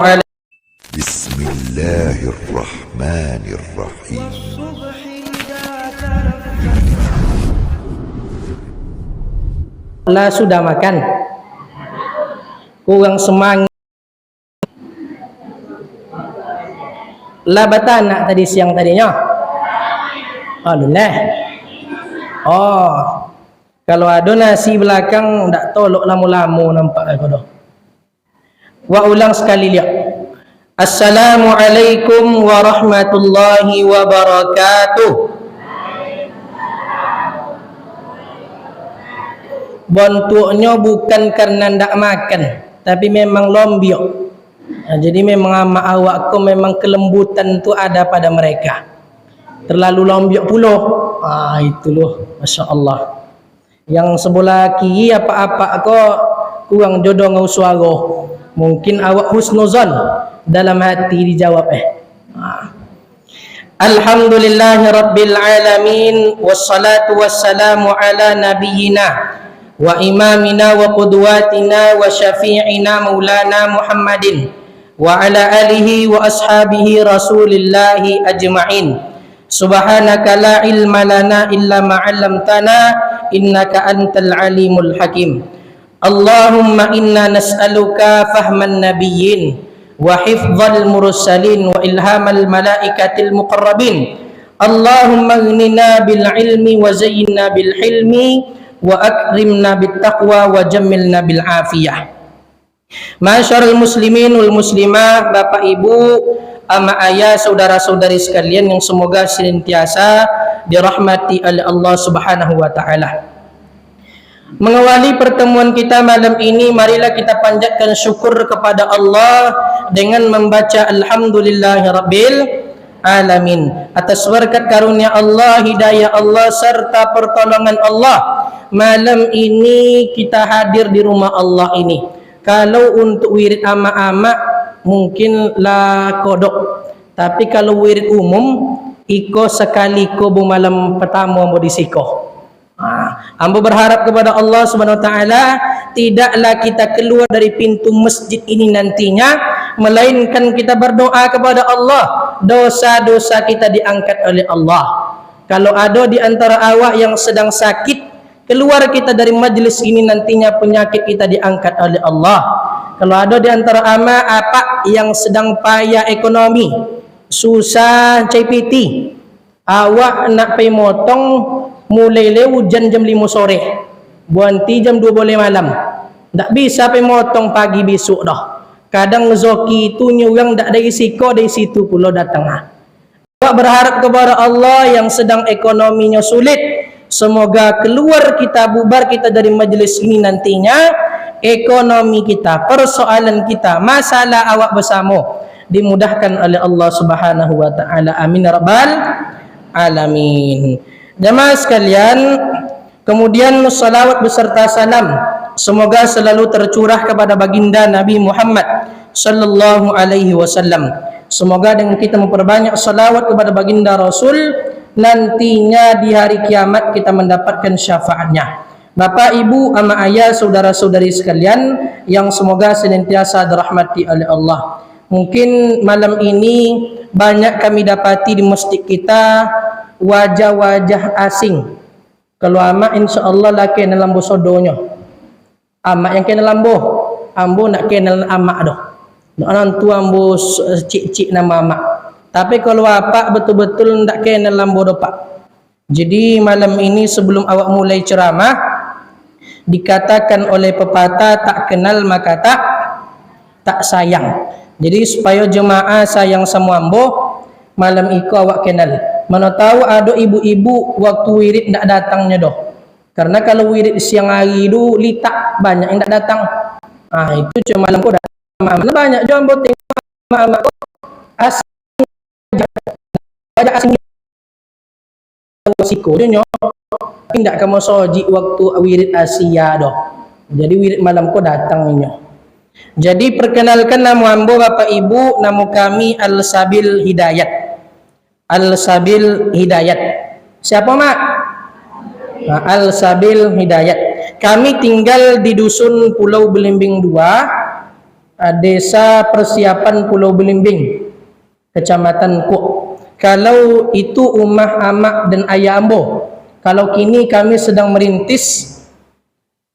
بسم الله الرحمن الرحيم. Lah sudah makan, kurang semangat. Lah bata anak tadi siang tadinya. Alhamdulillah. Oh, kalau ada nasi belakang ndak tolok lamu-lamu nampak aku dah. Wa ulang sekali lihat. Assalamualaikum warahmatullahi wabarakatuh. Bentuknya bukan karena ndak makan, tapi memang lombiok. Jadi memang ama awakku memang kelembutan tu ada pada mereka. Terlalu lombiok pula. Itu loh, masya Allah. Yang sebelah kiri apa-apa kok kurang jodoh ngau suara. Mungkin awak husnuzan dalam hati dijawab Alhamdulillahi rabbil alamin, wassalatu wassalamu ala nabiyyina wa imamina wa qudwatina wa syafi'ina maulana Muhammadin wa ala alihi wa ashabihi rasulillahi ajma'in. Subhanaka la ilma lana illa ma 'allamtana innaka antal alimul hakim. Allahumma inna nas'aluka fahman nabiyyin wa hifdzal mursalin wa ilhamal malaikatil muqarrabin. Allahumma aghnina bil ilmi wa zayyinna bil hilmi wa akrimna bit taqwa wa jammilna bil afiyah. Masyarul muslimin wal muslimah, bapak ibu, ama ayah, saudara-saudari sekalian yang semoga senantiasa dirahmati oleh Allah Subhanahu wa taala. Mengawali pertemuan kita malam ini, marilah kita panjatkan syukur kepada Allah dengan membaca Alhamdulillahirabbil alamin atas berkat karunia Allah, hidayah Allah serta pertolongan Allah. Malam ini kita hadir di rumah Allah ini. Kalau untuk wirid ama-ama mungkin lah kodok, tapi kalau wirid umum iko sekali ko bu malam pertama mau disiko. Ambo berharap kepada Allah Subhanahu wa taala tidaklah kita keluar dari pintu masjid ini nantinya melainkan kita berdoa kepada Allah dosa-dosa kita diangkat oleh Allah. Kalau ada di antara awak yang sedang sakit, keluar kita dari majlis ini nantinya penyakit kita diangkat oleh Allah. Kalau ada di antara ama apa yang sedang payah ekonomi, susah CPT, awak nak pergi motong mulai hujan jam 5 sore, berhenti jam 12 malam. Tak bisa pergi motong pagi besok dah. Kadang zoki itu nyurang tak dari siko, dari situ pula datang. Awak berharap kepada Allah yang sedang ekonominya sulit, semoga keluar kita, bubar kita dari majlis ini nantinya, ekonomi kita, persoalan kita, masalah awak bersama dimudahkan oleh Allah Subhanahu wa taala. Amin ya rabbal alamin. Jemaah sekalian, kemudian salawat beserta salam semoga selalu tercurah kepada baginda Nabi Muhammad sallallahu alaihi wasallam. Semoga dengan kita memperbanyak salawat kepada baginda Rasul, nantinya di hari kiamat kita mendapatkan syafaatnya. Bapak, ibu, ama ayah, saudara-saudari sekalian yang semoga senantiasa dirahmati oleh Allah. Mungkin malam ini banyak kami dapati di masjid kita wajah-wajah asing. Kalau ama insyaallah lah kenal lambo sodonya. Ama yang kenal lambo, ambo nak kenal ama dah. Orang tua ambo cik-cik nama ama. Tapi kalau apa betul-betul ndak kenal lambo dah pak. Jadi malam ini sebelum awak mulai ceramah, dikatakan oleh pepatah tak kenal maka tak sayang. Jadi supaya jemaah sayang sama ambo, malam itu awak kenal. Mana tahu ada ibu-ibu waktu wirid tidak datangnya doh. Karena kalau wirid siang hari itu litak banyak yang tidak datang. Itu cuma malam kau datang. Mana banyak jual boteng mama asing. Banyak asing. Siko dia tapi tidak kamu soji waktu wirid Asia doh. Jadi wirid malam kau datangnya. Jadi perkenalkan nama ambo bapak ibu, nama kami Al-Sabil Hidayat. Al-Sabil Hidayat. Siapa mak? Al-Sabil Hidayat. Kami tinggal di dusun Pulau Belimbing 2, Desa Persiapan Pulau Belimbing, Kecamatan Kuk. Kalau itu Umah Amak dan Ayah Ambo. Kalau kini kami sedang merintis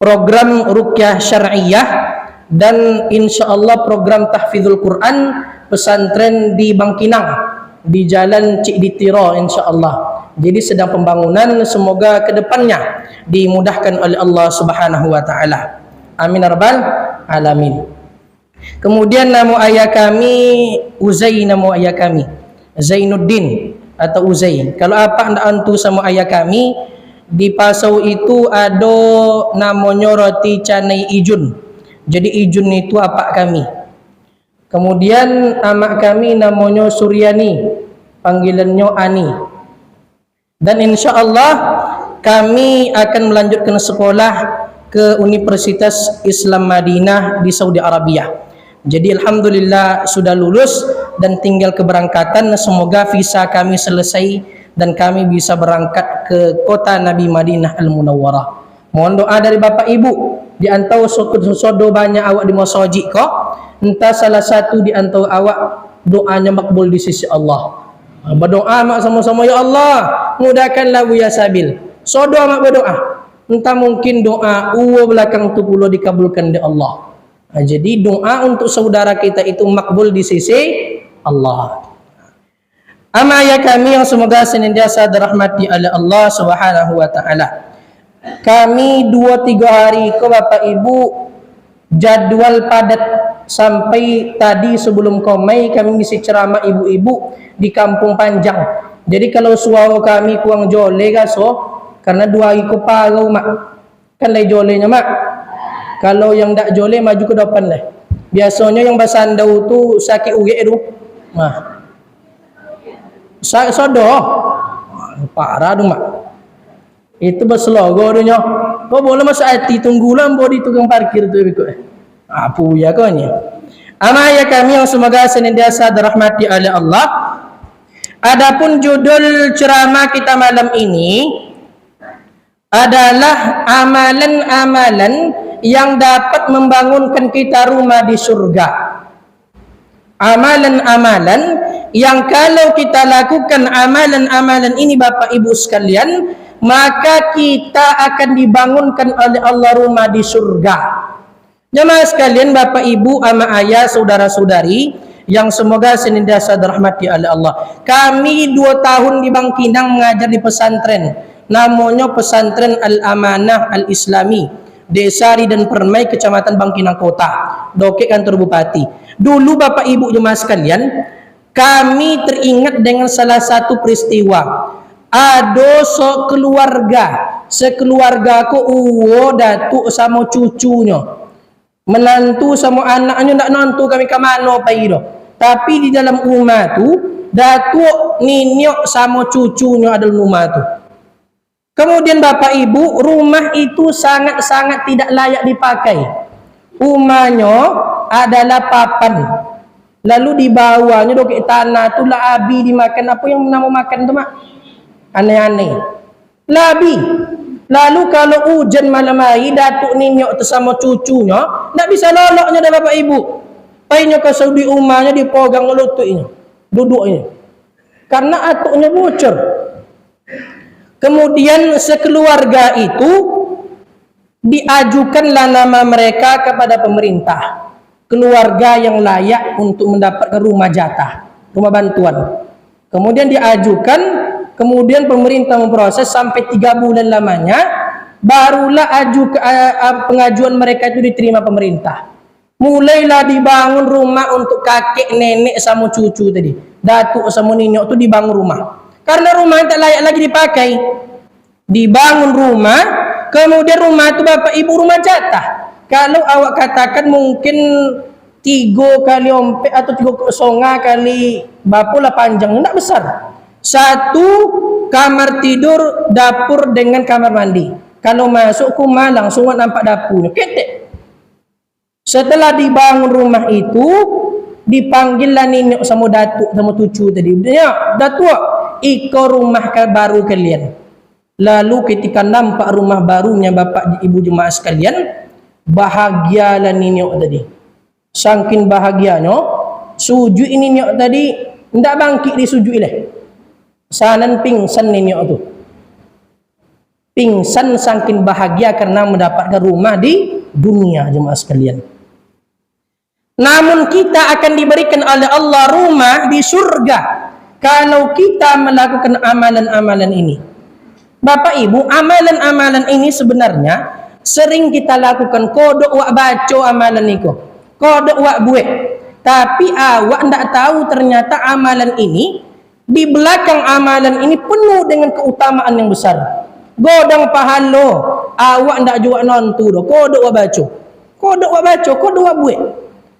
program Ruqyah Syar'iyah dan insya Allah program Tahfidzul Quran pesantren di Bangkinang di Jalan Cik Ditiro insya Allah. Jadi sedang pembangunan, semoga kedepannya dimudahkan oleh Allah Subhanahu wa taala. Amin ya rabbal alamin. Kemudian nama ayah kami Uzai, nama ayah kami Zainuddin atau Uzai. Kalau apa anda antu sama ayah kami di Pasau itu ada namanya roti canai Ijun. Jadi Ijun itu apa kami. Kemudian amak kami namanya Suryani, panggilannya Ani. Dan insya Allah kami akan melanjutkan sekolah ke Universitas Islam Madinah di Saudi Arabia. Jadi alhamdulillah sudah lulus dan tinggal keberangkatan. Semoga visa kami selesai dan kami bisa berangkat ke kota Nabi Madinah Al-Munawwarah. Mohon doa dari Bapak Ibu. Di antara sodo banyak awak di masjid kok, entah salah satu di antara awak doanya makbul di sisi Allah. Berdoa mak sama-sama, ya Allah mudahkanlah Buya Sabil. Sodo mak berdoa. Entah mungkin doa uwa belakang tu pula dikabulkan di Allah. Jadi doa untuk saudara kita itu makbul di sisi Allah. Ama ayah kami yang semoga senantiasa dirahmati oleh Allah Subhanahu wa taala. Kami 2-3 hari ke Bapak Ibu jadwal padat sampai tadi sebelum komai kami mesti ceramah ibu-ibu di Kampung Panjang. Jadi kalau suara kami kurang jole gaso karena 2 hari ke parau mak. Kan lai jolenya mak. Kalau yang tak jole maju ke depan lah. Biasanya yang basandau tu sakit uge tu. Nah. Sodoh. Parah tu mak. Itu berselogo tu nyo. Kau boleh masuk hati tunggulah bodi tukang parkir tu ikut. Apa ya kau ni? Ama ya kami yang semoga senantiasa dirahmati oleh Allah. Adapun judul ceramah kita malam ini adalah amalan-amalan yang dapat membangunkan kita rumah di surga. Amalan-amalan yang kalau kita lakukan amalan-amalan ini Bapak Ibu sekalian, maka kita akan dibangunkan oleh Allah rumah di surga. Jemaah sekalian, Bapak Ibu, ama ayah, saudara-saudari yang semoga senantiasa dirahmati oleh Allah. Kami 2 tahun di Bangkinang mengajar di pesantren. Namanya Pesantren Al-Amanah Al-Islami. Desa Ridan Permai, Kecamatan Bangkinang Kota, Dokek Kantor Bupati. Dulu Bapak Ibu jemaah sekalian, kami teringat dengan salah satu peristiwa. Ada sekeluarga ku uwo datuk sama cucunya, menantu sama anaknya nak nantu kami ke mana paido. Tapi di dalam rumah tu datuk ninyok sama cucunya ada rumah tu. Kemudian Bapak Ibu, rumah itu sangat-sangat tidak layak dipakai. Rumahnya adalah papan. Lalu di bawahnya dokek tanah tu labi dimakan. Apa yang nama makan tu mak? Aneh-aneh. Labi. Lalu kalau hujan malam hari, datuk ninyok tu sama cucunya, tak bisa loloknya dah Bapak Ibu. Painya ke Saudi rumahnya dipegang lututnya. Duduknya. Karena atuknya bocor. Kemudian sekeluarga itu diajukanlah nama mereka kepada pemerintah. Keluarga yang layak untuk mendapatkan rumah jatah, rumah bantuan. Kemudian diajukan, kemudian pemerintah memproses sampai 3 bulan lamanya, barulah pengajuan mereka itu diterima pemerintah. Mulailah dibangun rumah untuk kakek, nenek sama cucu tadi. Datuk sama ninyok itu dibangun rumah. Karena rumah tak layak lagi dipakai. Dibangun rumah, kemudian rumah itu Bapak Ibu rumah jatah. Kalau awak katakan mungkin 3 kali ompek atau 3 kali bapulah panjang, tidak besar. 1 kamar tidur, dapur dengan kamar mandi. Kalau masuk rumah langsung nampak dapurnya. Ketek. Setelah dibangun rumah itu, dipanggillah nenek sama datuk sama cucu tadi. Ya, datuk. Iko rumah baru kalian. Lalu ketika nampak rumah barunya Bapak Ibu jemaah sekalian, bahagialah nenek tadi. Saking bahagianya sujud ini niat tadi ndak bangkit di sujud ileh. Sanan pingsan ni niat tu. Pingsan saking bahagia karena mendapatkan rumah di dunia, jemaah sekalian. Namun kita akan diberikan oleh Allah rumah di surga kalau kita melakukan amalan-amalan ini. Bapak Ibu, amalan-amalan ini sebenarnya sering kita lakukan. Kodok wak baca amalan itu, kodok wak buat, tapi awak ndak tahu ternyata amalan ini, di belakang amalan ini penuh dengan keutamaan yang besar. Godang pahalo awak ndak juga nontu do, kodok wak baca, kodok wak baca, kodok wak buat,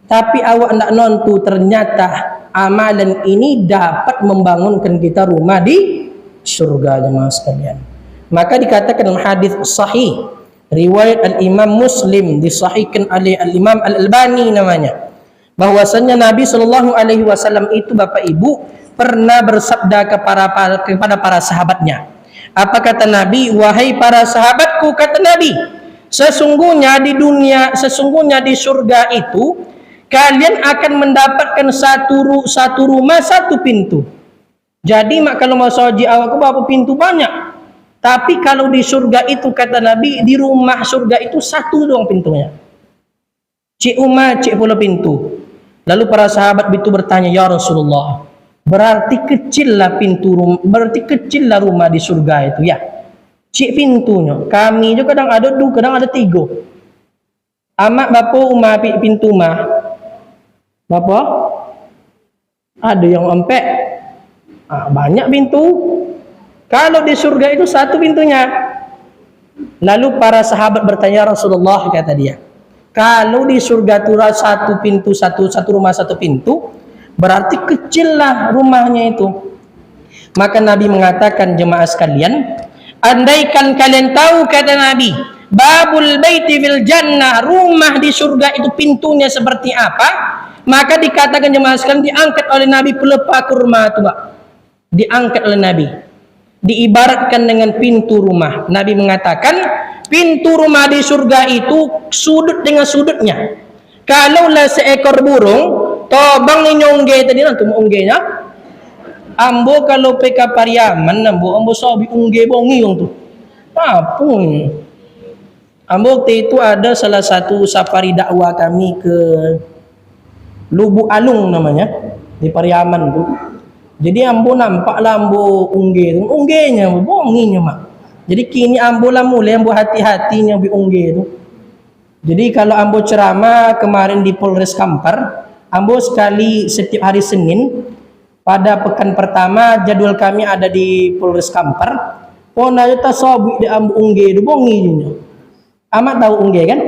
tapi awak ndak nontu ternyata amalan ini dapat membangunkan kita rumah di surga, jemaah sekalian. Maka dikatakan dalam hadis sahih riwayat al-Imam Muslim, disahihkan oleh al-Imam Al-Albani namanya, bahwasanya Nabi SAW itu Bapak Ibu pernah bersabda kepada para sahabatnya. Apa kata Nabi? Wahai para sahabatku, kata Nabi, sesungguhnya di dunia, sesungguhnya di surga itu kalian akan mendapatkan satu rumah, satu pintu. Jadi mak kalau mau soji awak berapa pintu banyak. Tapi kalau di surga itu kata Nabi, di rumah surga itu satu doang pintunya. Cik Umar, cik pula pintu. Lalu para sahabat itu bertanya, ya Rasulullah, berarti kecillah pintu rumah, berarti kecillah rumah di surga itu ya? Cik pintunya. Kami juga kadang ada dua, kadang ada tiga. Amak bapa Umar pintu mah. Bapa? Ada yang empek. Banyak pintu. Kalau di surga itu satu pintunya. Lalu para sahabat bertanya, Rasulullah, kata dia, kalau di surga itu satu pintu, satu rumah satu pintu, berarti kecillah rumahnya itu. Maka Nabi mengatakan, jemaah sekalian, andaikan kalian tahu, kata Nabi, babul baiti fil jannah, rumah di surga itu pintunya seperti apa, maka dikatakan jemaah sekalian, diangkat oleh Nabi pelepah kurma itu, Pak. Diangkat oleh Nabi, diibaratkan dengan pintu rumah. Nabi mengatakan pintu rumah di surga itu sudut dengan sudutnya. Kalaulah seekor burung tobang ni nyongge tadi nanti unggenya, ambo kalau PK Pariaman ambo sobi ungge bongi yang tu apun. Ambo waktu itu ada salah satu safari dakwah kami ke Lubuk Alung namanya di Pariaman tu. Jadi ambo nampaklah ambo unggenya bonginya mak. Jadi kini ambo lah mulai ambo hati-hatinya bi ungge tu. Jadi kalau ambo ceramah kemarin di Polres Kampar, ambo sekali setiap hari Senin pada pekan pertama jadwal kami ada di Polres Kampar. Pona kita sobi di ambo ungge tu bonginya. Amat tahu ungge kan?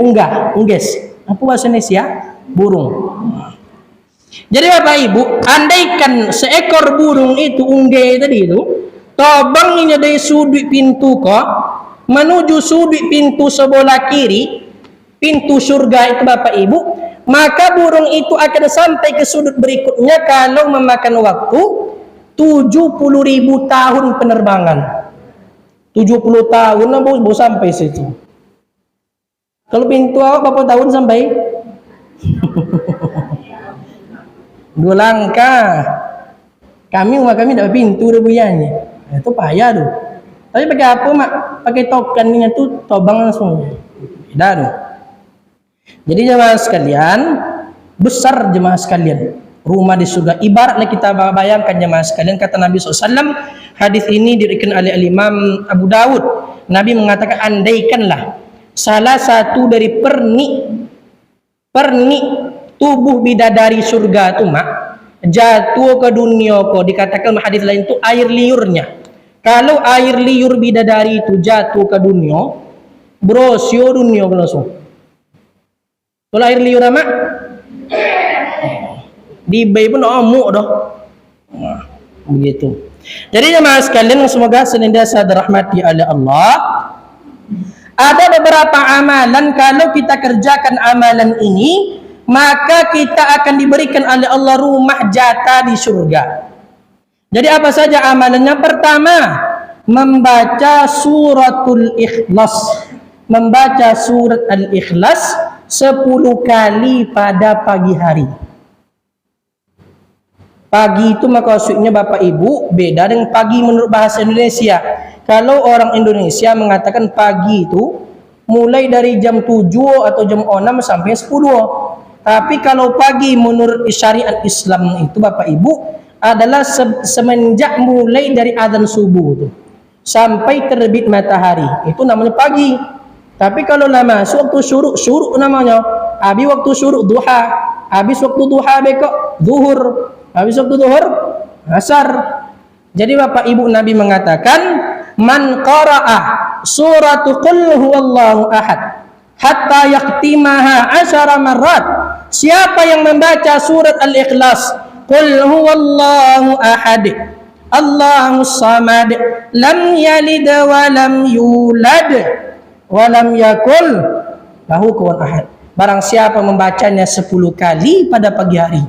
Ungges. Apa bahasa Indonesia? Burung. Jadi Bapak Ibu, andaikan seekor burung itu ungge tadi itu tobangnya dari sudut pintu kok menuju sudut pintu sebelah kiri pintu surga itu Bapak Ibu, maka burung itu akan sampai ke sudut berikutnya kalau memakan waktu 70.000 tahun penerbangan. 70 tahun baru sampai situ. Kalau pintu awak berapa tahun sampai? 2 langkah. Kami rumah kami tak pintu dah buyanya. Itu payah tu. Tapi pakai apa mak? Pakai token ni tu tobang langsung. Beda tu. Jadi jemaah sekalian, besar jemaah sekalian, rumah di surga. Ibaratlah kita bayangkan jemaah sekalian, kata Nabi SAW, hadis ini diriwayatkan oleh Imam Abu Dawud. Nabi mengatakan, andaikanlah salah satu dari pernik tubuh bidadari surga itu mak jatuh ke dunia kok, dikatakan hadis lain itu air liurnya. Kalau air liur bidadari itu jatuh ke dunia, brosio dunia langsung. Kalau air liur mak di bayi pun amuk dah. Begitu. Jadi jemaah sekalian semoga senantiasa dirahmati oleh Allah. Ada beberapa amalan kalau kita kerjakan amalan ini, maka kita akan diberikan oleh Allah rumah jatah di surga. Jadi apa saja amalannya? Pertama, membaca suratul Ikhlas. Membaca surat Al-Ikhlas 10 kali pada pagi hari. Pagi itu maksudnya Bapak Ibu beda dengan pagi menurut bahasa Indonesia. Kalau orang Indonesia mengatakan pagi itu mulai dari jam 7 atau jam 6 sampai 10. Tapi kalau pagi menurut syariat Islam itu Bapak Ibu adalah semenjak mulai dari azan subuh itu sampai terbit matahari. Itu namanya pagi. Tapi kalau lama waktu syuruk namanya. Habis waktu syuruk duha, habis waktu duha bekok zuhur, habis waktu zuhur asar. Jadi Bapak Ibu Nabi mengatakan man qara'a suratu qul huwallahu ahad hatta yaktimaha 10 marrat. Siapa yang membaca surat Al-Ikhlas qul huwallahu ahad Allahus samad lam yalid wa lam yulad wa lam yakul lahu kufuwan ahad. Barang siapa membacanya 10 kali pada pagi hari,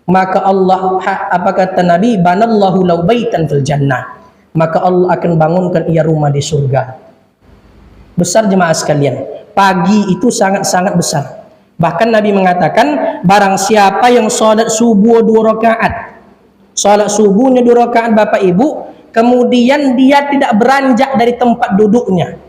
maka Allah, apa kata Nabi, banallahu lahu baitan fil jannah, maka Allah akan bangunkan ia rumah di surga. Besar jemaah sekalian, pagi itu sangat-sangat besar. Bahkan Nabi mengatakan barang siapa yang salat subuh 2 rakaat, salat subuhnya 2 rakaat Bapak Ibu, kemudian dia tidak beranjak dari tempat duduknya.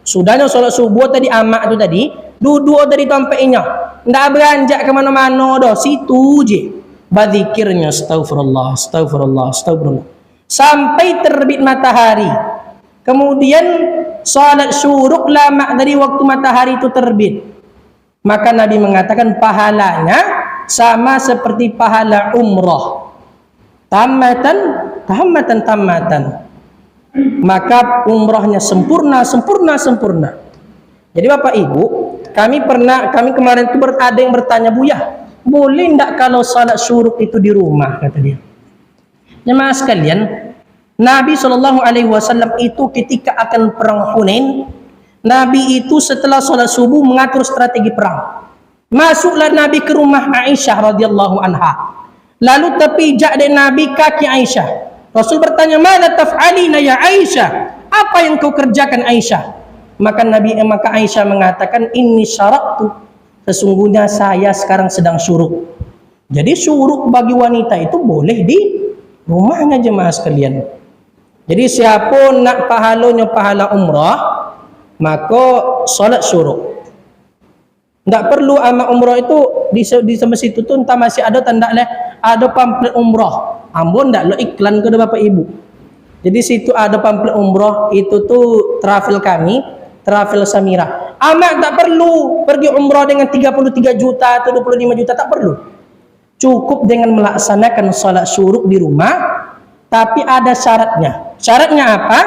Sudahnya salat subuh tadi amak itu tadi duduk dari tempatnya, tidak beranjak kemana-mana dah, situ je berzikirnya astagfirullah, astagfirullah, astagfirullah sampai terbit matahari. Kemudian salat syuruk lama dari waktu matahari itu terbit, maka Nabi mengatakan pahalanya sama seperti pahala umrah, tamatan, maka umrahnya sempurna. Jadi Bapak Ibu, kami kemarin itu ada yang bertanya, Buya, boleh enggak kalau salat syuruk itu di rumah, kata dia. Jemaah sekalian, Nabi SAW itu ketika akan perang Hunain, Nabi itu setelah salat subuh mengatur strategi perang. Masuklah Nabi ke rumah Aisyah radhiyallahu anha. Lalu terpijak dari Nabi kaki Aisyah. Rasul bertanya, "Mana taf'alina ya Aisyah?" Apa yang kau kerjakan Aisyah? Maka Aisyah mengatakan, "Inni syara'tu." Sesungguhnya saya sekarang sedang syuruk. Jadi syuruk bagi wanita itu boleh di rumahnya jemaah sekalian. Jadi siapa nak pahala umrah, maka salat syuruk. Tak perlu amal umrah itu di sama situ tu entah masih ada tanda ada pamflet umrah. Ambon ndak lo iklan ke Bapak Ibu. Jadi situ ada pamflet umrah itu tuh travel kami, travel Samira. Amak tak perlu pergi umrah dengan 33 juta atau 25 juta, tak perlu. Cukup dengan melaksanakan salat syuruk di rumah, tapi ada syaratnya. Syaratnya apa?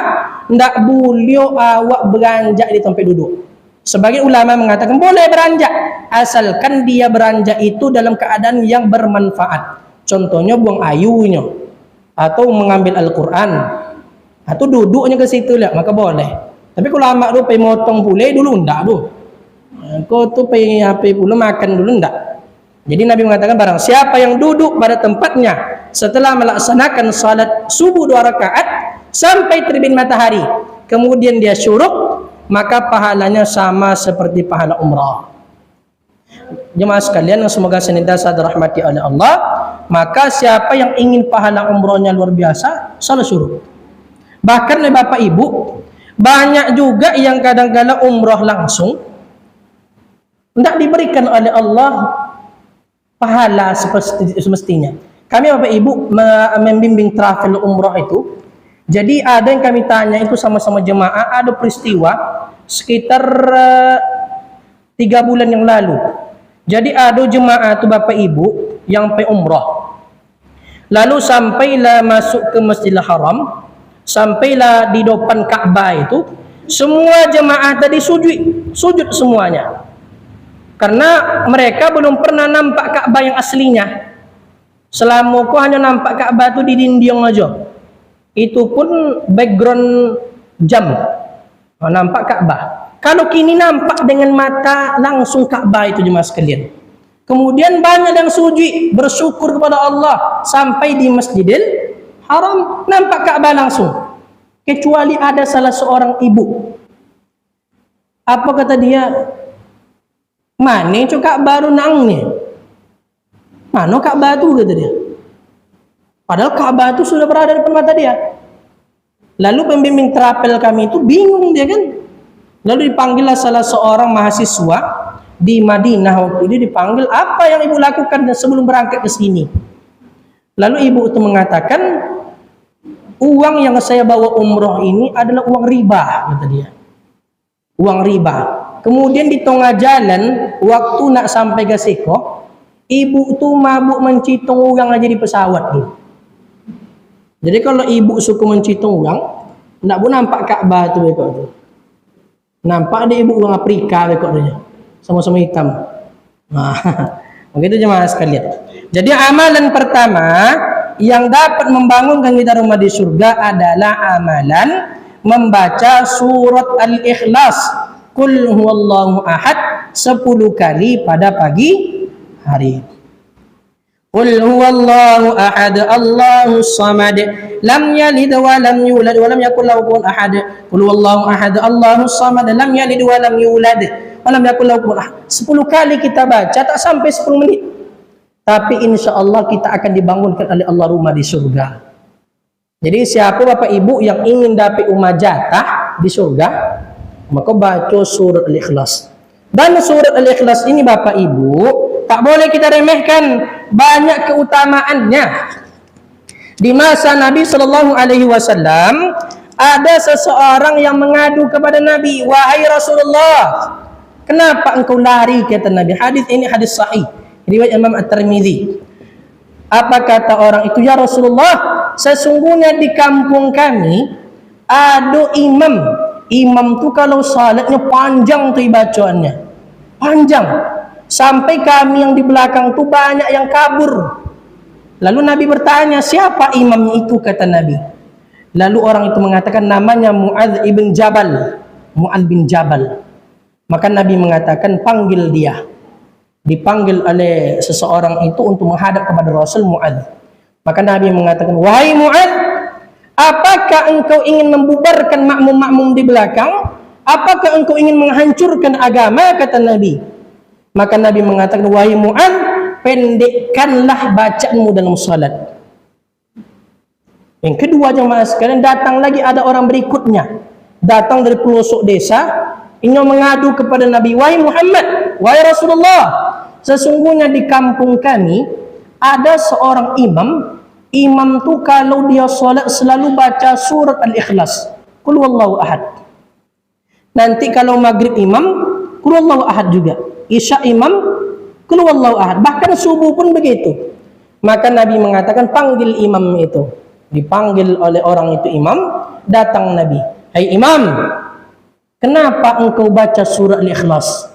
Ndak boleh awak beranjak di tempat duduk. Sebagai ulama mengatakan boleh beranjak, asalkan dia beranjak itu dalam keadaan yang bermanfaat. Contohnya buang ayunya, atau mengambil Al-Quran, atau duduknya ke situ lah, maka boleh. Tapi kalau amak tu pergi motong pulai dulu ndak tu. Kau tu pergi HP pula makan dulu ndak. Jadi Nabi mengatakan barang siapa yang duduk pada tempatnya setelah melaksanakan salat subuh 2 rakaat sampai terbit matahari, kemudian dia syuruk, maka pahalanya sama seperti pahala umrah. Jemaah sekalian yang semoga senantiasa dirahmati oleh Allah, maka siapa yang ingin pahala umrahnya luar biasa, salat syuruk. Bahkan oleh Bapak Ibu, banyak juga yang kadang-kadang umrah langsung tidak diberikan oleh Allah pahala seperti semestinya. Kami Bapak Ibu membimbing travel umrah itu. Jadi ada yang kami tanya itu sama-sama jemaah, ada peristiwa sekitar 3 bulan yang lalu. Jadi ada jemaah itu Bapak Ibu yang pergi umrah. Lalu sampailah masuk ke Masjidil Haram, sampailah di depan Ka'bah itu, semua jemaah tadi sujud semuanya. Karena mereka belum pernah nampak Ka'bah yang aslinya. Selama kau hanya nampak Ka'bah itu di dinding aja. Itu pun background jam. Nampak Ka'bah. Kalau kini nampak dengan mata langsung Ka'bah itu jemaah sekalian. Kemudian banyak yang sujud bersyukur kepada Allah sampai di Masjidil Haram nampak Ka'bah langsung. Kecuali ada salah seorang ibu. Apa kata dia? Mana cu Ka'bah tu nang ni? Mana Ka'bah tu kata dia. Padahal Ka'bah tu sudah berada depan mata dia. Lalu pembimbing terapel kami itu bingung dia kan. Lalu dipanggillah salah seorang mahasiswa di Madinah waktu itu, dipanggil, apa yang ibu lakukan sebelum berangkat ke sini? Lalu ibu itu mengatakan, uang yang saya bawa umroh ini adalah uang riba, kata dia. Uang riba. Kemudian di tengah jalan, waktu nak sampai ke Seko, ibu tu mabuk mencitung uang aja di pesawat tu. Jadi kalau ibu suka mencitung uang, tak pun nampak Ka'bah tu bekok tu. Nampak ada ibu uang Afrika bekok dia. Sama-sama hitam. Nah, begitu jemaah sekalian. Jadi amalan pertama yang dapat membangunkan kita rumah di surga adalah amalan membaca surat Al-Ikhlas, Qul huwallahu ahad 10 kali pada pagi hari. Qul huwallahu ahad Allahus samad lam yalid wa lam yulad wa lam yakul lahu kufuwan ahad. Qul huwallahu ahad Allahus samad lam yalid wa lam yulad wa lam yakul lahu kufuwan ahad. 10 kali kita baca tak sampai 10 menit. Tapi insya Allah kita akan dibangunkan oleh Allah rumah di surga. Jadi siapa bapak ibu yang ingin dapat rumah jatah di surga, maka baca surat Al-Ikhlas. Dan surat Al-Ikhlas ini bapak ibu tak boleh kita remehkan, banyak keutamaannya. Di masa Nabi SAW ada seseorang yang mengadu kepada Nabi, wahai Rasulullah, kenapa engkau lari, kata Nabi. Hadis ini hadis sahih, riwayat Imam At-Tirmidzi. Apa kata orang itu? Ya Rasulullah, sesungguhnya di kampung kami ada imam. Imam tu kalau salatnya panjang tu bacaannya, panjang. Sampai kami yang di belakang tu banyak yang kabur. Lalu Nabi bertanya, siapa imamnya itu, kata Nabi. Lalu orang itu mengatakan namanya Mu'adz ibn Jabal. Mu'adz bin Jabal. Maka Nabi mengatakan, panggil dia. Dipanggil oleh seseorang itu untuk menghadap kepada Rasul Mu'adz. Maka Nabi mengatakan, wahai Mu'adz, apakah engkau ingin membubarkan makmum-makmum di belakang? Apakah engkau ingin menghancurkan agama, kata Nabi. Maka Nabi mengatakan, wahai Mu'adz, pendekkanlah bacaanmu dalam salat. Yang kedua jemaah sekalian, datang lagi ada orang berikutnya. Datang dari pelosok desa, ini mengadu kepada Nabi, wahai Muhammad, wahai Rasulullah, sesungguhnya di kampung kami ada seorang imam. Imam tu kalau dia salat selalu baca surat Al-Ikhlas, Qul huwallahu ahad. Nanti kalau maghrib imam, Qul huwallahu ahad juga. Isya imam, Qul huwallahu ahad. Bahkan subuh pun begitu. Maka Nabi mengatakan, panggil imam itu. Dipanggil oleh orang itu imam, datang Nabi. Hai imam, kenapa engkau baca surah Al-Ikhlas?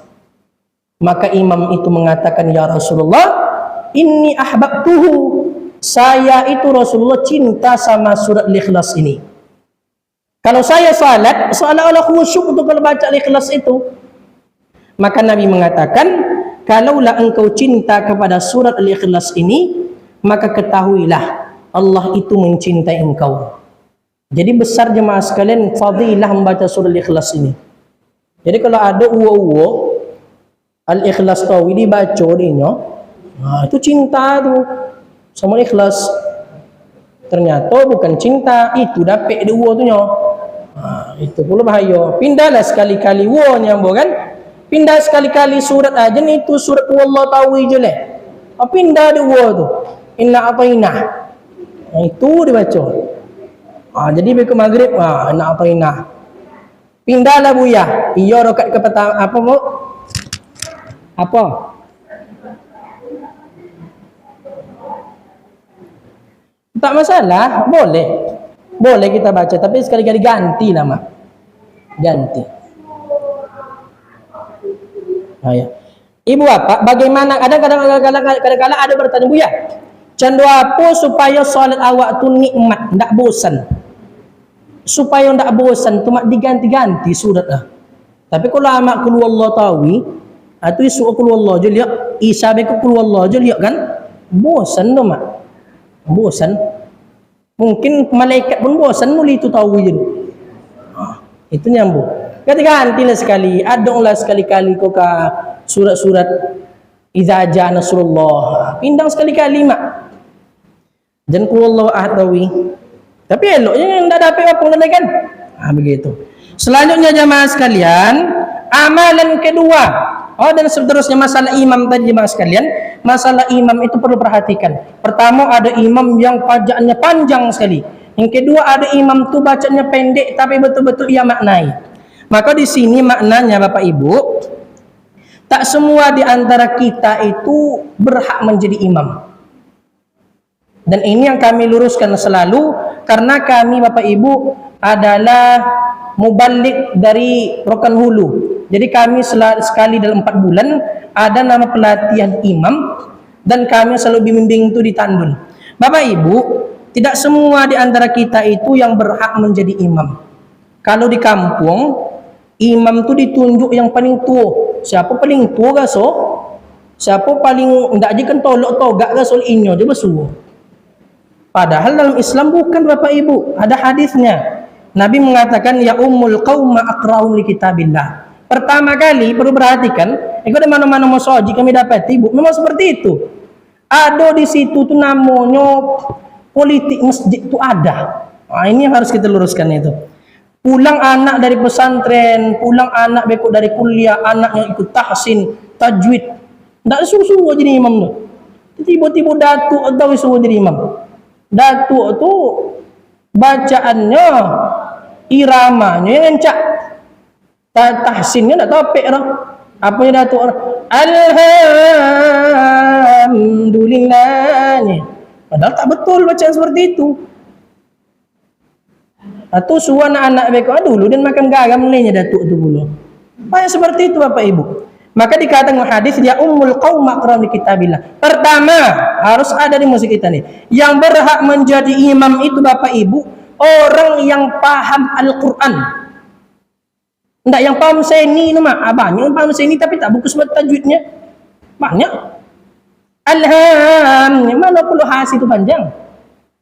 Maka imam itu mengatakan, ya Rasulullah, inni ahbabtuhu. Saya itu Rasulullah cinta sama surat Al-Ikhlas ini. Kalau saya salat, seolah-olah khusyuk untuk kalau baca Al-Ikhlas itu. Maka Nabi mengatakan, kalaulah engkau cinta kepada surat Al-Ikhlas ini, maka ketahuilah Allah itu mencintai engkau. Jadi besar jemaah sekalian fadilah membaca surat Al-Ikhlas ini. Jadi kalau ada uwa-uwa Al-Ikhlas tahu dibaca dia, itu cinta tu sama ikhlas. Ternyata bukan cinta, itu dapat dia uwa tu nya. Itu pula bahaya. Pindahlah sekali-kali uwanya kan. Pindah sekali-kali surat aja ni, itu surat wallah tahu je leh. Pindah dia uwa tu. Inna atainah. Itu dibaca. Jadi besok maghrib, inna atainah. Pindahlah buya. Iya rakaat ke pertama apa mu? Apa? Tak masalah, boleh. Boleh kita baca, tapi sekali-kali ganti nama. Ganti. Ya. Ibu apa? Bagaimana? Kadang-kadang ada bertanya, Buya, candu apa supaya solat awak tu nikmat, tak bosan? Supaya tak bosan, tu mak diganti-ganti surat lah. Tapi kalau amak Qul huwallahu tawi, itu isu Qul huwallahu je lihat, Isa be Qul huwallahu je lihat kan? Bosan tu mak. Bosan. Mungkin malaikat pun bosan muli itu tahu je. Itu nyambung. Ganti-gantilah sekali, adonglah sekali-kali kau ka surat-surat idza jaa nasrullah. Pindang sekali-kali mak. Dan qulullahu ahad rawi. Tapi eloknya yang tidak dapat apa kan? Begitu. Selanjutnya jamaah sekalian, amalan kedua. Dan seterusnya masalah imam tadi jemaah sekalian, masalah imam itu perlu perhatikan. Pertama ada imam yang bacaannya panjang sekali. Yang kedua ada imam tu bacanya pendek tapi betul-betul ia maknai. Maka di sini maknanya Bapak Ibu, tak semua di antara kita itu berhak menjadi imam. Dan ini yang kami luruskan selalu karena kami Bapak Ibu adalah mubalik dari Rokan Hulu. Jadi kami sekali dalam 4 bulan ada nama pelatihan imam dan kami selalu bimbing itu di Tandun. Bapak Ibu, tidak semua di antara kita itu yang berhak menjadi imam. Kalau di kampung, imam itu ditunjuk yang paling tua. Siapa paling tua gaso? Siapa paling ndak jikan tolok togak gaso inyo je besuo. Padahal dalam Islam bukan Bapak Ibu, ada hadisnya. Nabi mengatakan ya ummul qauma aqra'u li kitabillah. Pertama kali perlu perhatikan, ikut di mana-mana masaji kami dapat Ibu, memang seperti itu. Ada di situ tuh namanya politik masjid itu ada. Ini yang harus kita luruskan itu. Pulang anak dari pesantren, pulang anak bekok dari kuliah, anaknya ikut tahsin, tajwid. Ndak suruh-suruh jadi imam tuh. Tiba-tiba datuk atau suruh jadi imam. Datuk tu bacaannya iramanya yang encak, tahsinnya tak topik dah. Apa yang datuk alhamdulillah ni, padahal tak betul bacaan seperti itu. Atau suruh anak-anak mereka dulu dan makan garam lainnya datuk tu dulu. Banyak seperti itu Bapak Ibu. Maka dikatakan hadis dia ummul qaum aqra'u li kitabillah. Pertama, harus ada di musik kita nih. Yang berhak menjadi imam itu Bapak Ibu, orang yang paham Al-Qur'an. Enggak yang paham seni itu mah, banyak yang paham seni tapi tak bagus buat tajwidnya. Banyak. Alhamdulillah, mana perlu has itu panjang.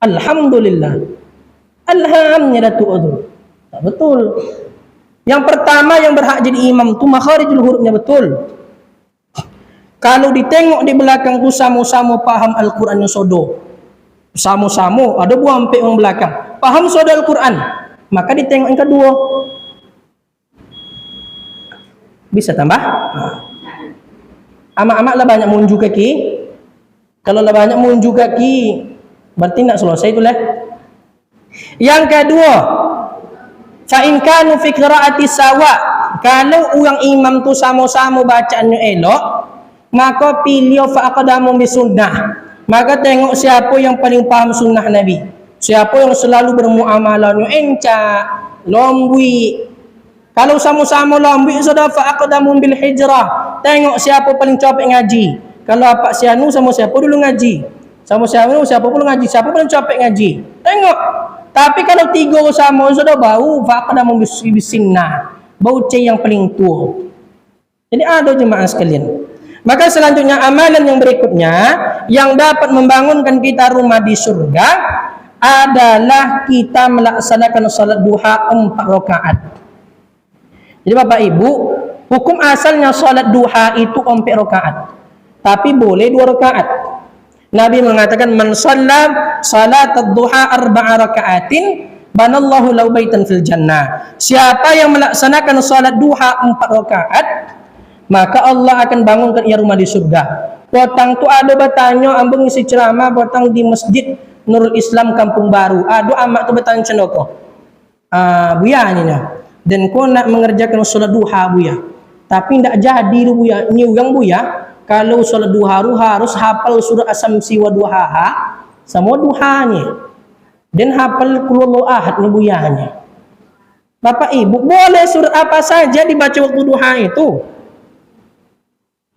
Alhamdulillah. Alhamdulillah datuk itu. Tak betul. Yang pertama yang berhak jadi imam tu makharijul hurufnya betul. Kalau ditengok di belakang tu sama-sama paham Al-Quran yang sodo. Sama-sama ada buah empik orang belakang. Paham sodo Al-Quran. Maka ditengok yang kedua. Bisa tambah? Amak-amak lah banyak munju kaki. Kalau lah banyak munju kaki berarti nak selesai tu lah. Yang kedua, fa in kanu fi qiraati sawa, kalau orang imam tu sama-sama bacaannya elok, maka pilih fa aqdamu bi sunnah. Maka tengok siapa yang paling paham sunnah Nabi, siapa yang selalu bermuamalahnya encak, lombui. Kalau sama-sama lombui sudah fa aqdamu bil hijrah, tengok siapa paling cepat ngaji. Kalau apa sianu sama siapa dulu ngaji, sama siapa pun ngaji, siapa paling cepat ngaji, tengok. Tapi kalau 3 sama sudah bau, fakada membisinnah, bau cai yang paling tua. Jadi ada jemaah sekalian. Maka selanjutnya amalan yang berikutnya yang dapat membangunkan kita rumah di surga adalah kita melaksanakan salat duha 4 rakaat. Jadi Bapak Ibu, hukum asalnya salat duha itu 4 rakaat. Tapi boleh 2 rakaat. Nabi mengatakan man shalla salat ad-duha 4 rakaatin banallahu lahu baitan fil jannah. Siapa yang melaksanakan salat duha 4 rakaat, maka Allah akan bangunkan ia rumah di surga. Potang tu ada bertanya ambung isi ceramah potang di Masjid Nurul Islam Kampung Baru. Ada amak tu bertanya cendoko. Buya ni nah. Dan kau nak mengerjakan salat duha buya. Tapi ndak jadi lu buya. Ni orang buya. Kalau salat duha harus hafal surah As-Samsi wa duhaha sama duhanya. Dan hafal qul ahad ni buyanya. Bapak Ibu, boleh surat apa saja dibaca waktu duha itu.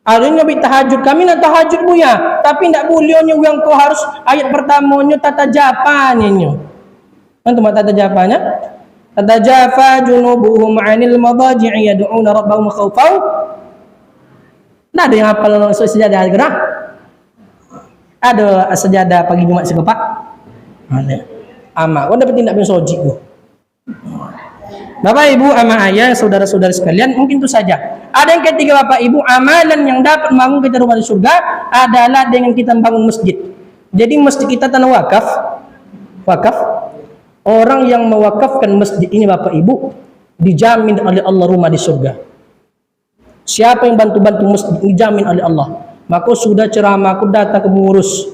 Ada yang tahajud, kami nak tahajud buya, tapi ndak boleh yang kau harus ayat pertamanya tata japannya. Antum tata japannya? Tata jafa junubuhum 'anil madaji'i yad'una rabbahum khaufan. Nah, ada yang hafal sejadah gerah? Ada sejadah pagi Jumat sekepak? Ada. Amak, kau dapat tindak bin soji tu. Bapak Ibu ama ayah saudara-saudara sekalian, mungkin itu saja. Ada yang ketiga Bapak Ibu, amalan yang dapat membangun kita rumah di surga adalah dengan kita membangun masjid. Jadi masjid kita tanah wakaf. Wakaf. Orang yang mewakafkan masjid ini Bapak Ibu dijamin oleh Allah rumah di surga. Siapa yang bantu-bantu masjid dijamin oleh Allah. Maka sudah ceramah aku datang ke pengurus.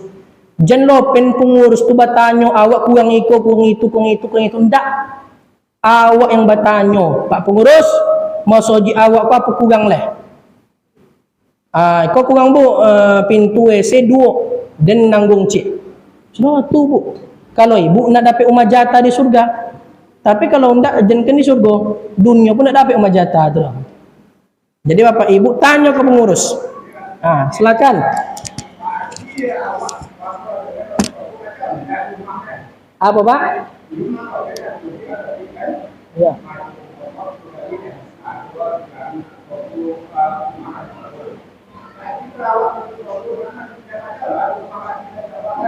Jangan lopen pengurus tu bertanya awak kurang itu, kurang itu, kurang itu, kurang itu. Tidak. Awak yang bertanya, Pak pengurus, mau soji awak apa kurang leh? Kau kurang bu, pintu WC 2 dan nanggung cik. Sudah tu bu. Kalau ibu nak dapat umah jatah di surga, tapi kalau tidak jangan di surga, dunia pun nak dapat umah jatah tu. Jadi bapak ibu tanya ke pengurus. Silakan. Apa pak? Ya.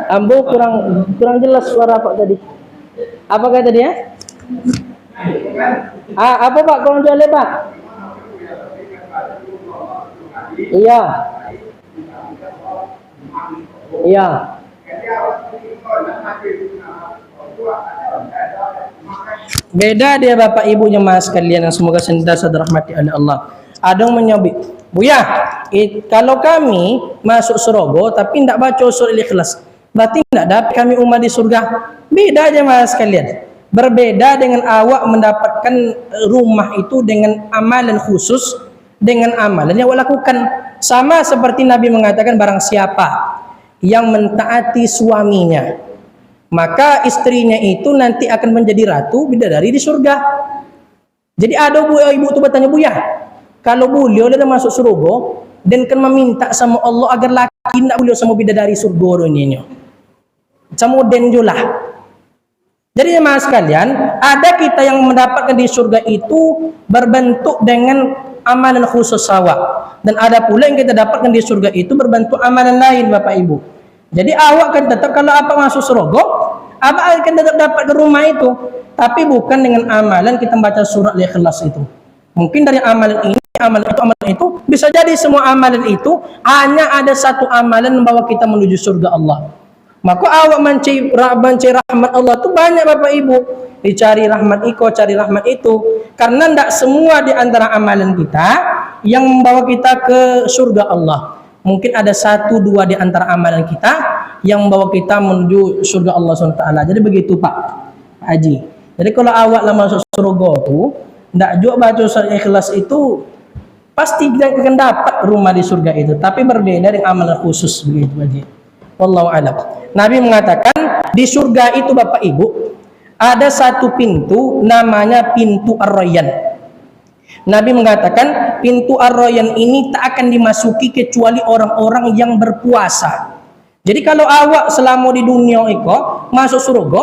Ambo kurang jelas suara Pak tadi. Apa kata tadi ya? Apa Pak kurang jelas Pak? Iya. Iya. Beda dia Bapak Ibu jemaah sekalian yang semoga senantiasa dirahmati oleh Allah. Ada yang menyebut, Buya, kalau kami masuk surga tapi tidak baca surah Al-Ikhlas, berarti tidak dapat kami umat di surga. Beda jemaah sekalian. Berbeda dengan awak mendapatkan rumah itu dengan amalan khusus, dengan amalan yang awak lakukan. Sama seperti Nabi mengatakan, barang siapa yang mentaati suaminya, maka istrinya itu nanti akan menjadi ratu bidadari di surga. Jadi ada ibu itu bertanya, Buya, kalau beliau dah masuk surga dan kan meminta sama Allah agar laki nak beliau sama bidadari surga ini, sama den julah. Jadi jemaah sekalian, ada kita yang mendapatkan di surga itu berbentuk dengan amalan khusus awak, dan ada pula yang kita dapatkan di surga itu berbentuk amalan lain Bapak Ibu. Jadi awak kan tetap kalau apa masuk surga, apa akan tetap dapat ke rumah itu, tapi bukan dengan amalan kita baca surah Al-Ikhlas itu. Mungkin dari amalan ini, amalan itu, bisa jadi semua amalan itu hanya ada satu amalan membawa kita menuju surga Allah. Maka awak mencari rahmat Allah itu banyak Bapak Ibu. Dicari rahmat iko, cari rahmat itu. Karena tidak semua di antara amalan kita yang membawa kita ke surga Allah. Mungkin ada 1-2 di antara amalan kita yang membawa kita menuju surga Allah SWT. Jadi begitu Pak Haji. Jadi kalau awak lah masuk surga itu, tidak juga baca surah Ikhlas itu, pasti tidak akan dapat rumah di surga itu. Tapi berbeda dengan amalan khusus begitu Haji. Wallahu a'lam. Nabi mengatakan di surga itu Bapak Ibu ada satu pintu namanya pintu Ar-Rayyan. Nabi mengatakan pintu Ar-Rayyan ini tak akan dimasuki kecuali orang-orang yang berpuasa. Jadi kalau awak selama di dunia itu masuk surga,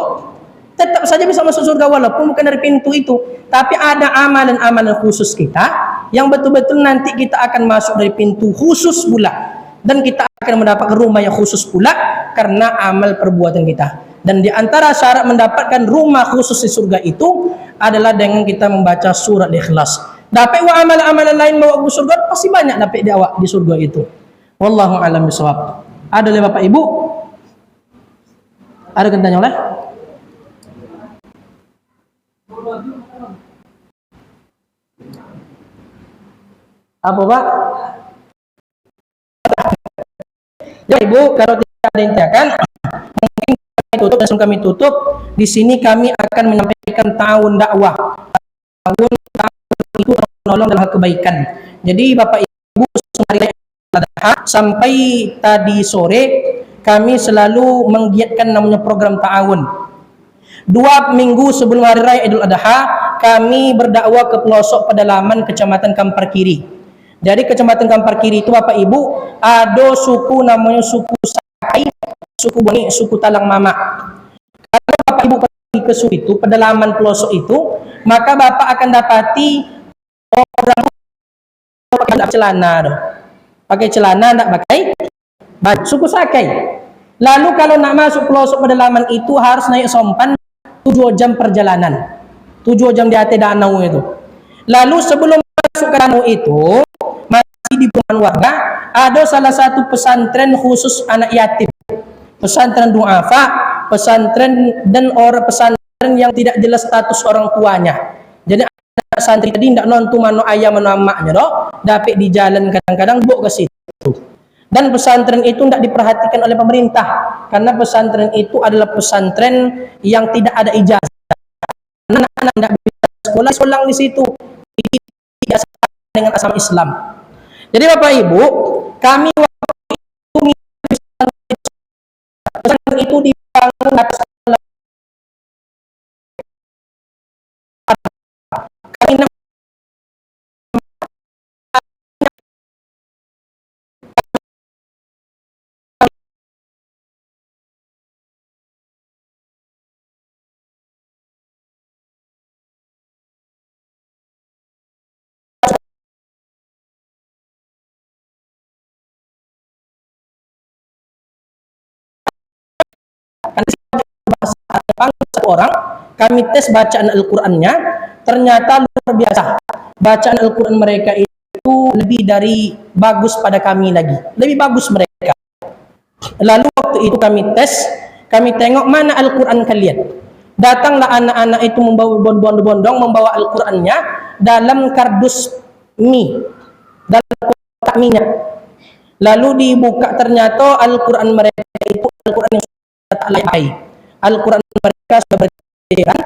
tetap saja bisa masuk surga walaupun bukan dari pintu itu. Tapi ada amalan-amalan khusus kita yang betul-betul nanti kita akan masuk dari pintu khusus pula. Dan kita akan mendapat rumah yang khusus pula karena amal perbuatan kita. Dan di antara syarat mendapatkan rumah khusus di surga itu adalah dengan kita membaca surat Ikhlas. Dapat amalan-amalan lain bawa ke surga pasti banyak dapat di awak di surga itu. Wallahu a'lam bishawab. Ada oleh Bapak Ibu? Ada yang tanya oleh? Apa Pak? Ya Ibu, kalau tidak ada yang tanyakan, mungkin kami tutup, langsung kami tutup. Di sini kami akan menyampaikan tahun dakwah. Tahun itu menolong dalam hal kebaikan. Jadi Bapak Ibu sampai tadi sore kami selalu menggiatkan namanya program ta'awun. 2 minggu sebelum hari raya Idul Adha kami berdakwah ke pelosok pedalaman Kecamatan Kampar Kiri. Jadi Kecamatan Kampar Kiri itu Bapak Ibu ada suku namanya suku Sakai, suku Bani, suku Talang Mama. Kalau Bapak Ibu pergi ke suku itu, pedalaman pelosok itu, maka Bapak akan dapati orang pakai celana, pakai celana, tidak pakai baju, suku Sakai. Lalu kalau nak masuk pelosok pedalaman itu harus naik sompan 7 jam perjalanan. 7 jam di atas danau itu. Lalu sebelum masuk ke danau itu, masih di perumahan warga, ada salah satu pesantren khusus anak yatim, pesantren duafa, pesantren dan orang pesantren yang tidak jelas status orang tuanya. Jadi anak santri tadi tidak nonton mano ayah mano amaknya doh, dapat di jalan kadang-kadang bawa ke situ. Dan pesantren itu tidak diperhatikan oleh pemerintah karena pesantren itu adalah pesantren yang tidak ada ijazah. Anak-anak tidak bisa sekolah sekolah di situ tidak dengan asal Islam. Jadi Bapak Ibu, kami waktu itu pesantren itu dibangun atas kami orang, kami tes bacaan Al-Qur'annya, ternyata luar biasa. Bacaan Al-Qur'an mereka itu lebih dari bagus pada kami lagi. Lebih bagus mereka. Lalu waktu itu kami tes, kami tengok mana Al-Qur'an kalian. Datanglah anak-anak itu membawa bondong-bondong, membawa Al-Qur'annya dalam kardus mie, dalam kotak minyak. Lalu dibuka, ternyata Al-Qur'an mereka itu Al-Qur'an yang sudah tak layak pakai. Al-Qur'an mereka sudah berceceran,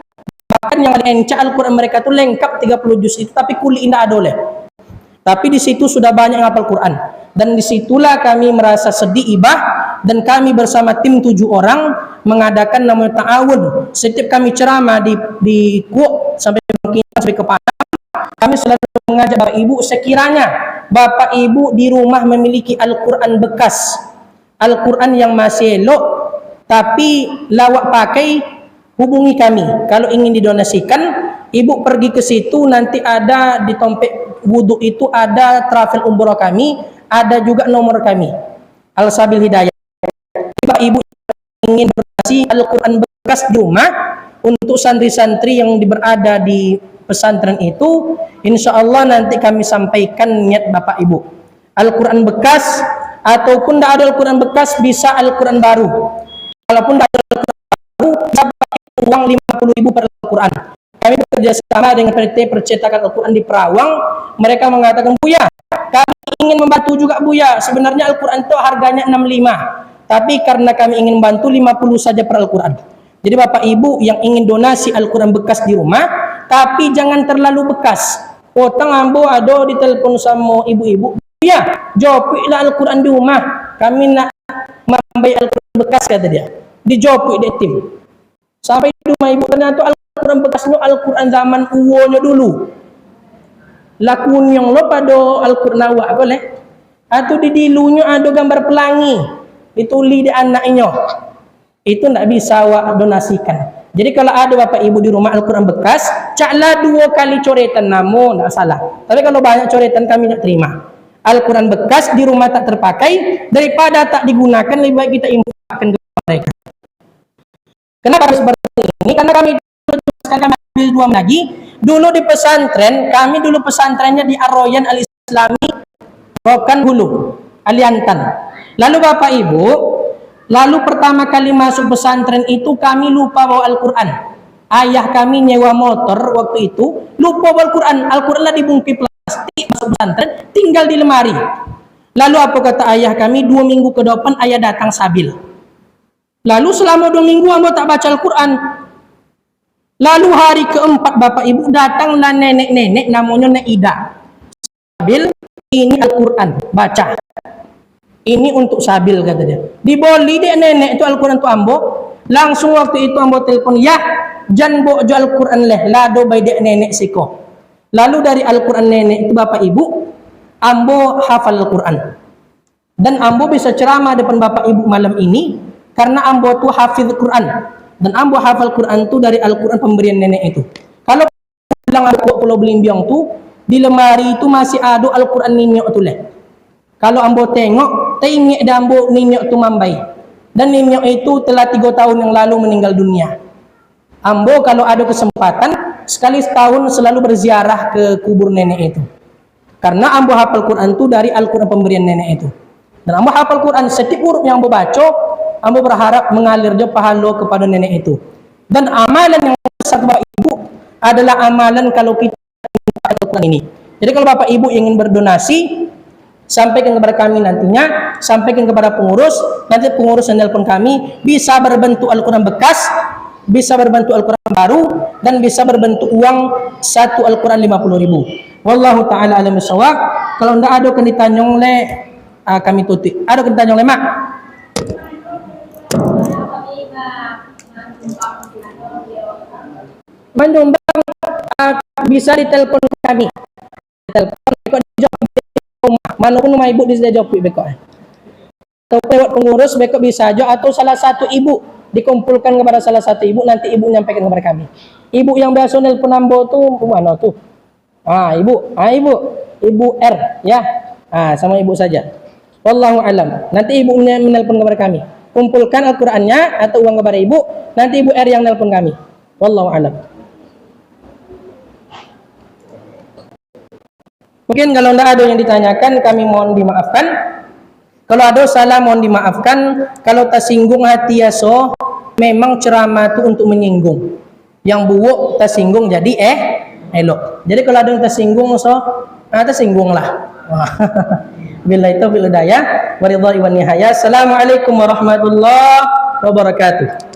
bahkan yang encak Al-Qur'an mereka itu lengkap 30 juz itu, tapi kulit tidak ada oleh. Tapi di situ sudah banyak ngapal Quran, dan disitulah kami merasa sedih ibah, dan kami bersama tim 7 orang mengadakan namanya ta'awun. Setiap kami ceramah di Kuok sampai sampai ke Padang, kami selalu mengajak Bapak Ibu, sekiranya Bapak Ibu di rumah memiliki Al-Quran bekas, Al-Quran yang masih elok tapi lawak pakai, hubungi kami. Kalau ingin didonasikan, Ibu pergi ke situ, nanti ada di dompet wudhu itu ada travel umroh kami, ada juga nomor kami, Al-Sabil Hidayah. Bapak Ibu ingin berdonasi Al-Quran bekas di rumah untuk santri-santri yang berada di pesantren itu, insya Allah nanti kami sampaikan niat Bapak Ibu. Al-Quran bekas, ataupun tidak ada Al-Quran bekas, bisa Al-Quran baru. Walaupun tidak ada Al-Quran baru, dapat uang 50.000 per Al-Quran. Kami bekerja sama dengan PT Percetakan Al-Quran di Perawang. Mereka mengatakan, Buya, kami ingin membantu juga Buya. Sebenarnya Al-Quran itu harganya 65, tapi karena kami ingin membantu 50 saja per Al-Quran. Jadi Bapak Ibu yang ingin donasi Al-Quran bekas di rumah, tapi jangan terlalu bekas. Potong ambo ada di telepon sama ibu-ibu, Buya, jopiklah Al-Quran di rumah, kami nak membayar Al-Quran bekas, kata dia. Dijopik dia tim. Sampai di rumah ibu, ternyata Al-Quran bekasnya Al-Quran zaman uwonya dulu. Lakun yang lo pada Al-Quran awak boleh. Atau di dilunya ada gambar pelangi, dituli di anaknya. Itu tidak bisa awak donasikan. Jadi kalau ada Bapak Ibu di rumah Al-Quran bekas, caklah 2 kali coretan, namun tidak salah. Tapi kalau banyak coretan kami tidak terima. Al-Quran bekas di rumah tak terpakai, daripada tak digunakan, lebih baik kita infakkan ke mereka. Kenapa seperti ini? Karena kami ambil 2 lagi. Dulu di pesantren, kami dulu pesantrennya di Ar-Royan Al-Islami Rokan Hulu, Aliantan. Lalu Bapak Ibu, lalu pertama kali masuk pesantren itu kami lupa bawa Al-Quran. Ayah kami nyewa motor waktu itu, lupa bawa Al-Quran. Al-Quran lah dibungkus plastik, masuk pesantren, tinggal di lemari. Lalu apa kata ayah kami, 2 minggu ke depan ayah datang sabil. Lalu selama 2 minggu amba tak baca Al-Quran. Lalu hari keempat Bapak Ibu datanglah nenek-nenek namanya Nek Ida. Sabil, ini Al-Quran, baca. Ini untuk sabil, kata dia. Diboli dia nenek itu Al-Quran tu ambo. Langsung waktu itu ambo telepon, ya, jan bojo Al-Quran leh, lado by dek nenek siko. Lalu dari Al-Quran nenek itu Bapak Ibu, ambo hafal Al-Quran. Dan ambo bisa ceramah depan Bapak Ibu malam ini, karena ambo tu hafidh Quran. Dan ambo hafal Quran tu dari Al-Quran pemberian nenek itu. Kalau bilang aku Pulau Belimbiang tu, di lemari itu masih ada Al-Quran ninyok tu leh. Kalau ambo tengok, tengok dan ambo ninyok tu mambai. Dan ninyok itu telah 3 tahun yang lalu meninggal dunia. Ambo kalau ada kesempatan, sekali setahun selalu berziarah ke kubur nenek itu. Karena ambo hafal Quran itu dari Al-Quran pemberian nenek itu. Dan ambo hafal Quran, setiap huruf yang ambo baca, ambo berharap mengalir je pahala kepada nenek itu. Dan amalan yang besar Bapak Ibu adalah amalan kalau kita Al-Quran ini. Jadi kalau Bapak Ibu ingin berdonasi, sampaikan kepada kami nantinya, sampaikan kepada pengurus, nanti pengurus yang nelpon kami, bisa berbentuk Al-Quran bekas, bisa berbentuk Al-Quran baru, dan bisa berbentuk uang satu Al-Quran 50.000. Wallahu ta'ala alam bisawab. Kalau tidak ada kan ditanyong le, kami tutup. Ada kan ditanyong le, Mak? Menyumbang bisa ditelepon kami. Telepon bekok dijawab rumah. Manapun rumah ibu bisa jawab bekok. Atau lewat pengurus bekok bisa aja, atau salah satu ibu dikumpulkan kepada salah satu ibu, nanti ibu nyampaikan kepada kami. Ibu yang biasa nelpon ambo tuh mana tuh? Ibu R ya. Sama ibu saja. Wallahu alam. Nanti ibu menelpon kepada kami. Kumpulkan Al-Qur'annya atau uang kepada ibu, nanti ibu R yang nelpon kami. Wallahu alam. Mungkin kalau tidak ada yang ditanyakan, kami mohon dimaafkan. Kalau ada salah mohon dimaafkan. Kalau tersinggung hati ya so, memang ceramah itu untuk menyinggung. Yang buruk tersinggung jadi elok. Jadi kalau ada yang tersinggung so, tersinggunglah. Bila itu bila daya, waridha'i wan nihaya. Assalamualaikum warahmatullahi wabarakatuh.